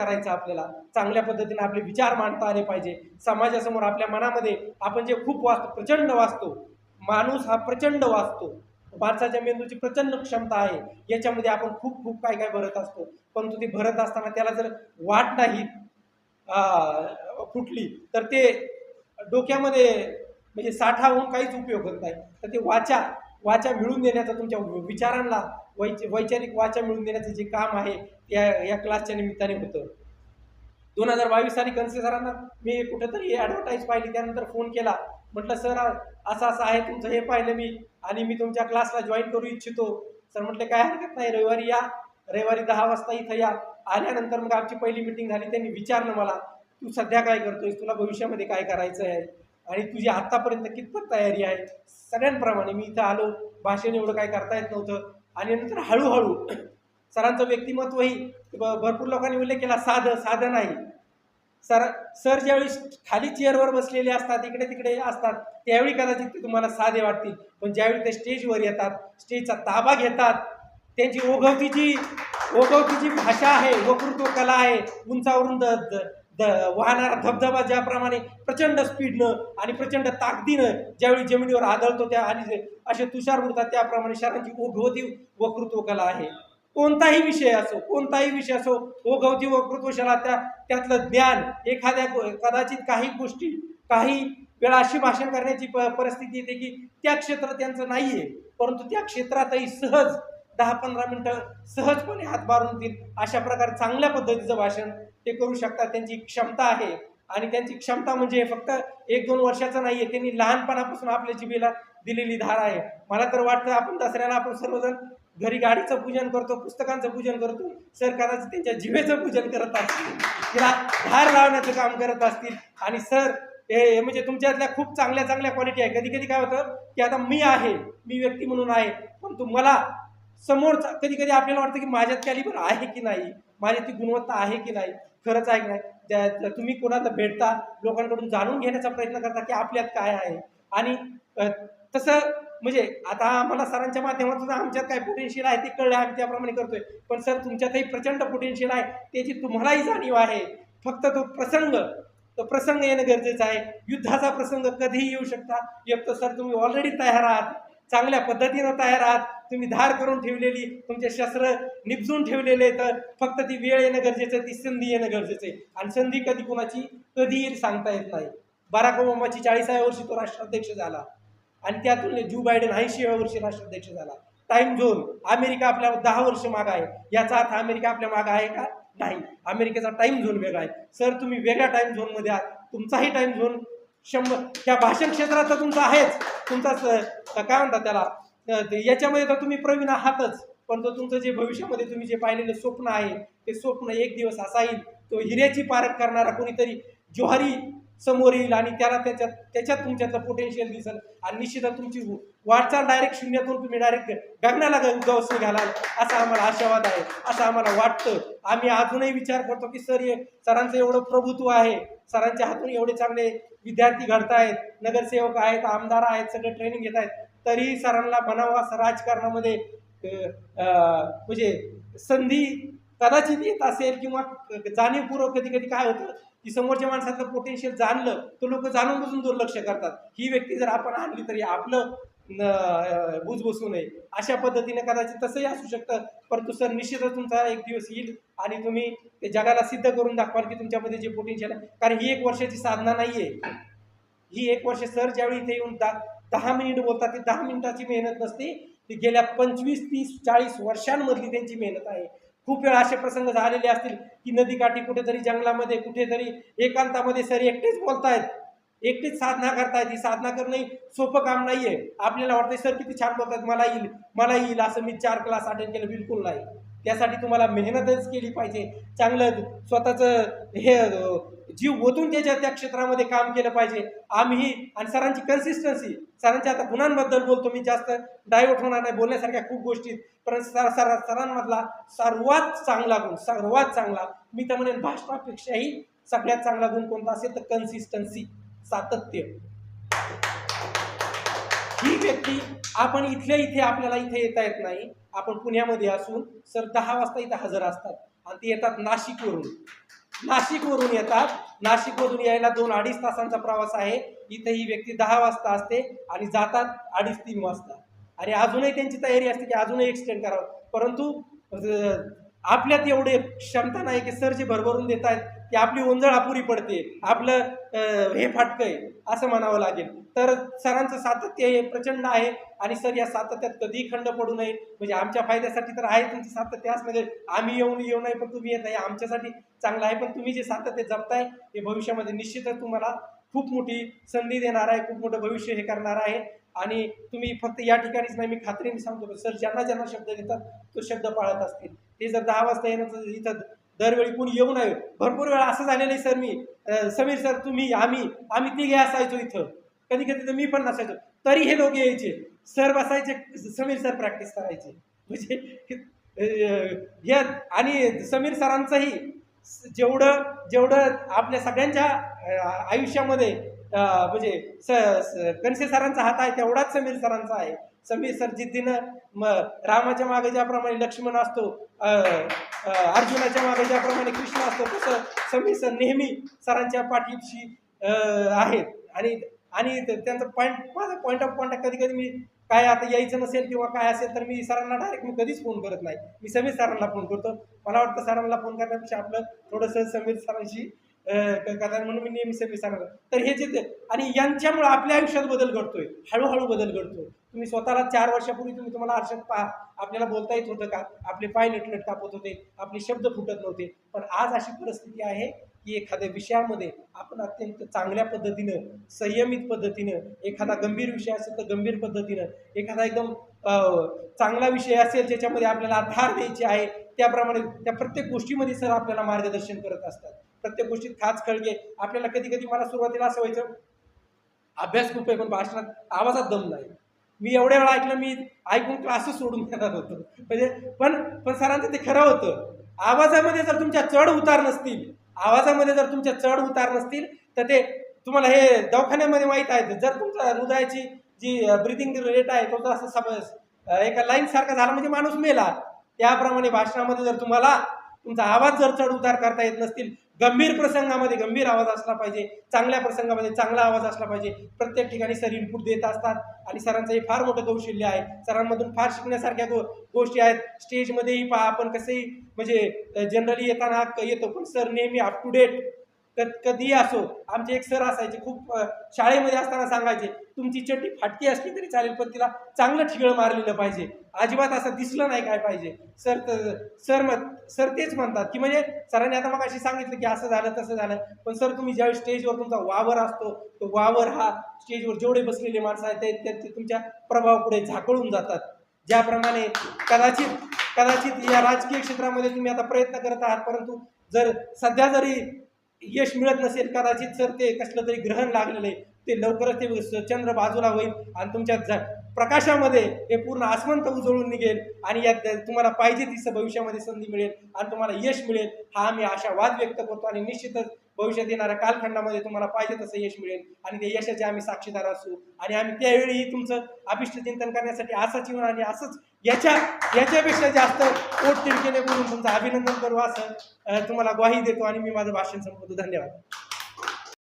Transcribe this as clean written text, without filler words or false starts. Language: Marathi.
करायचं, आपल्याला चांगल्या पद्धतीने आपले विचार मांडता आले पाहिजे समाजासमोर. आपल्या मनामध्ये आपण जे खूप वाचतो, प्रचंड वाचतो, माणूस हा प्रचंड वाचतो, माणसाच्या मेंदूची प्रचंड क्षमता आहे, याच्यामध्ये आपण खूप खूप काय काय भरत असतो. परंतु ते भरत असताना त्याला जर वाट नाही फुटली तर ते डोक्यामध्ये म्हणजे साठा होऊन काहीच उपयोग होत नाही. तर ते वाचा मिळून देण्याचं, तुमच्या विचारांना वैचारिक वाचा मिळून देण्याचं जे काम आहे या क्लासच्या निमित्ताने होतं. 2022 साली कनसे सरांना मी कुठेतरी ॲडव्हर्टाईज पाहिली, त्यानंतर फोन केला, म्हटलं सर असं असं आहे तुमचं, हे पाहिलं मी आणि मी तुमच्या क्लासला जॉईन करू इच्छितो. सर म्हटले काय हरकत नाही, रविवारी या, रविवारी 10 वाजता इथं या. आल्यानंतर मग आमची पहिली मिटिंग झाली. त्यांनी विचारलं मला, तू सध्या काय करतोयस, तुला भविष्यामध्ये काय करायचं आहे आणि तुझी आत्तापर्यंत कितपत तयारी आहे. सगळ्यांप्रमाणे मी इथं आलो, भाषण एवढं काय करता येत नव्हतं आणि नंतर हळूहळू सरांचं व्यक्तिमत्वही भरपूर लोकांनी उल्लेख केला, साधं नाही. सर ज्यावेळी खाली चेअरवर बसलेले असतात, इकडे तिकडे असतात, त्यावेळी कदाचित ते तुम्हाला साधे वाटतील, पण ज्यावेळी ते स्टेजवर येतात, स्टेजचा ताबा घेतात, त्यांची ओघवतीची भाषा आहे, वक्तृत्व कला आहे, उंचावरून वाहणारा धबधबा ज्याप्रमाणे प्रचंड स्पीडनं आणि प्रचंड ताकदीनं ज्यावेळी जमिनीवर आदळतो त्या आणि असे तुषार उडतात, त्याप्रमाणे शहरांची ओघवती वक्तृत्व कला आहे. कोणताही विषय असो, ओघवती वक्तृत्वशाला त्यातलं ज्ञान, एखाद्या कदाचित काही गोष्टी काही वेळा अशी भाषण करण्याची परिस्थिती येते की त्या क्षेत्र त्यांचं नाहीये, परंतु त्या क्षेत्रातही सहज 10-15 मिनिटं सहजपणे हातभार होतील अशा प्रकारे चांगल्या पद्धतीचं भाषण ते करू शकतात. त्यांची क्षमता आहे आणि त्यांची क्षमता म्हणजे फक्त 1-2 वर्षाचं नाहीये, त्यांनी लहानपणापासून आपल्या जिभेला दिलेली धार आहे. मला तर वाटतं आपण दसऱ्याला आपण सर्वजण घरी गाडीचं पूजन करतो, पुस्तकांचं पूजन करतो, सर कदाचित त्यांच्या जिभेचं पूजन करत असतील, तिला धार लावण्याचं काम करत असतील. आणि सर हे म्हणजे तुमच्यातल्या खूप चांगल्या क्वालिटी आहे. कधी कधी काय होतं की आता मी व्यक्ती म्हणून आहे, पण तुम्हाला समोरचा कधी आपल्याला वाटतं की माझ्यात कॅलिबर आहे की नाही, माझ्यात ती गुणवत्ता आहे की नाही, खरंच आहे की नाही. तुम्ही कोणाला भेटता, लोकांकडून जाणून घेण्याचा प्रयत्न करता की आपल्यात काय आहे. आणि तसं म्हणजे आता आम्हाला सरांच्या माध्यमातून आमच्यात काय पोटेन्शियल आहे ते कळलं, आम्ही त्याप्रमाणे करतोय. पण सर तुमच्यातही प्रचंड पोटेन्शियल आहे, त्याची तुम्हालाही जाणीव आहे. फक्त तो प्रसंग येणं गरजेचं आहे. युद्धाचा प्रसंग कधीही येऊ शकता. एक तर सर तुम्ही ऑलरेडी तयार आहात, चांगल्या पद्धतीनं तयार आहात, तुम्ही धार करून ठेवलेली, तुमचे शस्त्र निपजून ठेवलेले, तर फक्त ती वेळ येणं गरजेचं आहे, ती संधी येणं गरजेचं आहे. आणि संधी कधी कुणाची कधी येईल सांगता येत नाही. बराक ओबामाची 40व्या वर्षी तो राष्ट्राध्यक्ष झाला आणि त्यातून जो बायडेन 80व्या वर्षी राष्ट्राध्यक्ष झाला. टाइम झोन, अमेरिका आपल्या 10 वर्ष मागं आहे, याचा अर्थ अमेरिका आपल्या मागं आहे का? नाही. अमेरिकेचा टाइम झोन वेगळा आहे. सर तुम्ही वेगळ्या टाइम झोनमध्ये आहात. तुमचाही टाइम झोन 100 ह्या भाषण क्षेत्रात तर तुमचा आहेच, तुमचाच काय म्हणतात त्याला, याच्यामध्ये तर तुम्ही प्रवीण आहातच, पण तो तुमचं जे भविष्यामध्ये तुम्ही जे पाहिलेलं स्वप्न आहे, ते स्वप्न एक दिवस असा येईल, तो हिऱ्याची पारख करणारा कोणीतरी ज्वारी समोर येईल आणि त्याला त्याच्यात तुमच्यातलं पोटेन्शियल दिसेल आणि निश्चितच तुमची वाटचाल डायरेक्ट शून्यातून तुम्ही डायरेक्ट गगनाला गवसणी घालाल, असा आम्हाला आशावाद आहे, असं आम्हाला वाटतं. आम्ही अजूनही विचार करतो की सरांचं एवढं प्रभुत्व आहे, सरांच्या हातून एवढे चांगले विद्यार्थी घडतायत, नगरसेवक आहेत, आमदार आहेत, सगळे ट्रेनिंग घेत आहेत, तरीही सरांना म्हणावा असं राजकारणामध्ये म्हणजे संधी कदाचित येत असेल किंवा जाणीवपूर्वक कधी काय होतं की समोरच्या माणसाचं पोटेन्शियल जाणलं तर लोक जाणून बुजून दुर्लक्ष करतात. ही व्यक्ती जर आपण आणली तरी आपलं बुज बसू नये, अशा पद्धतीने कदाचित तसंही असू शकतं. परंतु सर निश्चितच तुमचा एक दिवस येईल आणि तुम्ही ते जगाला सिद्ध करून दाखवाल की तुमच्यामध्ये जे पोटेन्शियल आहे. कारण ही 1 वर्षाची साधना नाहीये, ही 1 वर्ष सर ज्यावेळी इथे येऊन 10 मिनिट बोलतात, ती 10 मिनिटाची मेहनत नसते, ती गेल्या 25, 30, 40 वर्षांमधली त्यांची मेहनत आहे. खूप वेळा असे प्रसंग झालेले असतील की नदीकाठी कुठेतरी जंगलामध्ये कुठेतरी एकांतामध्ये सर एकटेच बोलतायत, एकटीच साधना करतायत. ही साधना करणं सोपं काम नाहीये. आपल्याला वाटतंय सर किती छान बोलतात, मला येईल असं मी 4 क्लास अटेंड केलं, बिलकुल नाही. त्यासाठी तुम्हाला मेहनतच केली पाहिजे, चांगलं स्वतःचं हे जीव ओतून त्या क्षेत्रामध्ये काम केलं पाहिजे. आम्ही आणि सरांची कन्सिस्टन्सी, सरांच्या आता गुणांबद्दल बोलतो मी, जास्त डायव्हर्ट होणार नाही, बोलण्यासारख्या खूप गोष्टी, पण सरांमधला सर्वात चांगला मी तर म्हणेन भाषणापेक्षाही सगळ्यात चांगला गुण कोणता असेल तर कन्सिस्टन्सी, सातत्य. ही व्यक्ती आपण इथे आपल्याला इथे येता येत नाही, आपण पुण्यामध्ये असून सर 10 वाजता इथं हजर असतात, आणि ते येतात नाशिकवरून. नाशिकवरून येतात. नाशिकमधून यायला 2-2.5 तासांचा प्रवास आहे. इथे ही व्यक्ती 10 वाजता असते आणि जातात 2:30-3 वाजता. आणि अजूनही त्यांची तयारी असते की अजूनही एक्सटेंड करावं, परंतु आपल्यात एवढे क्षमता नाही की सर जे भरभरून देत आहेत की आपली ओंजळ अपुरी पडते, आपलं हे फाटकंय असं म्हणावं लागेल. तर सरांचं सातत्य हे प्रचंड आहे आणि सर या सातत्यात कधीही खंड पडू नये. म्हणजे आमच्या फायद्यासाठी तर आहे तुमचं सातत्य असं, म्हणजे आम्ही येऊ नाही पण तुम्ही येत आहे आमच्यासाठी चांगलं आहे. पण तुम्ही जे सातत्य जपताय हे भविष्यामध्ये निश्चितच तुम्हाला खूप मोठी संधी देणार आहे, खूप मोठं भविष्य हे करणार आहे. आणि तुम्ही फक्त या ठिकाणीच नाही, मी खात्रीने सांगतो सर ज्यांना ज्यांना शब्द देतात तो शब्द पाळत असतील. ते जर 10 वाजता येण्याचं इथं दरवेळी कोणी येऊ नये. भरपूर वेळा असं झालेलं आहे सर, मी समीर सर तुम्ही आम्ही तिघे असायचो इथं, कधी कधी तर मी पण नसायचो, तरी हे लोक यायचे, सर बसायचे, समीर सर प्रॅक्टिस करायचे. म्हणजे हे आणि समीर सरांचंही जेवढं आपल्या सगळ्यांच्या आयुष्यामध्ये म्हणजे कणसे सरांचा हात आहे तेवढाच समीर सरांचा आहे. समीर सर जिद्दीनं रामाच्या मागे ज्याप्रमाणे लक्ष्मण असतो, अर्जुनाच्या मागे ज्याप्रमाणे कृष्ण असतो, तसं समीर सर नेहमी सरांच्या पाठीशी आहेत. आणि त्यांचं माझा पॉईंट ऑफ कॉन्टॅक्ट कधी कधी मी काय आता यायचं नसेल किंवा काय असेल तर मी सरांना डायरेक्ट मी कधीच फोन करत नाही, मी समीर सरांना फोन करतो. मला वाटतं सरांना फोन करण्यापेक्षा आपलं थोडंसं समीर सरांशी करतात, म्हणून मी नेहमी समीर सरांना. तर हे जे आणि यांच्यामुळे आपल्या आयुष्यात बदल घडतोय, हळूहळू बदल घडतोय. तुम्ही स्वतःला 4 वर्षापूर्वी तुम्हाला आरशात पहा, आपल्याला बोलता येत होतं का? आपले पाय लटलट कापत होते, आपले शब्द फुटत नव्हते. पण आज अशी परिस्थिती आहे की एखाद्या विषयामध्ये आपण अत्यंत चांगल्या पद्धतीनं, संयमित पद्धतीनं, एखादा गंभीर विषय असेल तर गंभीर पद्धतीनं, एखादा एकदम चांगला विषय असेल ज्याच्यामध्ये आपल्याला धार द्यायची आहे त्याप्रमाणे त्या प्रत्येक गोष्टीमध्ये सर आपल्याला मार्गदर्शन करत असतात. प्रत्येक गोष्टीत खाच खळगे. आपल्याला कधी कधी मला सुरुवातीला असं व्हायचं अभ्यास खूप आहे पण भाषणात आवाजात दम नाही. मी एवढ्या वेळा ऐकलं, मी ऐकून क्लासेस सोडून देणार होतो. म्हणजे पण सरांचं ते खरं होतं. आवाजामध्ये जर तुमच्या चढ उतार नसतील तर ते तुम्हाला हे दवाखान्यामध्ये माहीत आहे, जर तुमच्या हृदयाची जी ब्रिथिंग रेट आहे तो असं एका लाईन सारखा झाला म्हणजे माणूस मेला. त्याप्रमाणे भाषणामध्ये जर तुम्हाला तुमचा आवाज जर चढ उतार करता येत नसतील, गंभीर प्रसंगामध्ये गंभीर आवाज असला पाहिजे, चांगल्या प्रसंगामध्ये चांगला आवाज असला पाहिजे. प्रत्येक ठिकाणी सर इनपुट देत असतात आणि सरांचं हे फार मोठं कौशल्य आहे. सरांमधून फार शिकण्यासारख्या गोष्टी आहेत. स्टेजमध्येही पहा, आपण कसंही म्हणजे जनरली येताना येतो पण सर नेहमी अप टू डेट. कधीही असो. आमचे एक सर असायचे, खूप शाळेमध्ये असताना सांगायचे, तुमची चड्डी फाटकी असली तरी चालेल पण तिला चांगलं ठिगळ मारलेलं पाहिजे, अजिबात असं दिसलं नाही काय पाहिजे. सर तेच म्हणतात की म्हणजे सरांनी आता मग अशी सांगितलं की असं झालं तसं झालं, पण सर तुम्ही ज्यावेळी स्टेजवर तुमचा वावर असतो, तो वावर हा स्टेजवर जेवढे बसलेले माणसं आहेत ते तुमच्या प्रभावापुढे झाकळून जातात. ज्याप्रमाणे कदाचित या राजकीय क्षेत्रामध्ये तुम्ही आता प्रयत्न करत आहात, परंतु जर सध्या जरी यश मिळत नसेल, कदाचित सर ते कसलं तरी ग्रहण लागलेलं आहे, ते लवकरच ते चंद्र बाजूला होईल आणि तुमच्या प्रकाशामध्ये हे पूर्ण आसमंत उजळून निघेल आणि यात तुम्हाला पाहिजे ती भविष्यामध्ये संधी मिळेल आणि तुम्हाला यश मिळेल, हा आम्ही आशावाद व्यक्त करतो. आणि निश्चितच भविष्यात येणाऱ्या कालखंडामध्ये तुम्हाला पाहिजे तसं यश मिळेल आणि ते यशाचे आम्ही साक्षीदार असू. आणि आम्ही त्यावेळीही तुमचं अभिष्ट चिंतन करण्यासाठी असंच येऊन आणि असंच याच्यापेक्षा जास्त पोटतिडकीने बोलून तुमचं अभिनंदन करू असं तुम्हाला ग्वाही देतो आणि मी माझं भाषण संपवतो. धन्यवाद.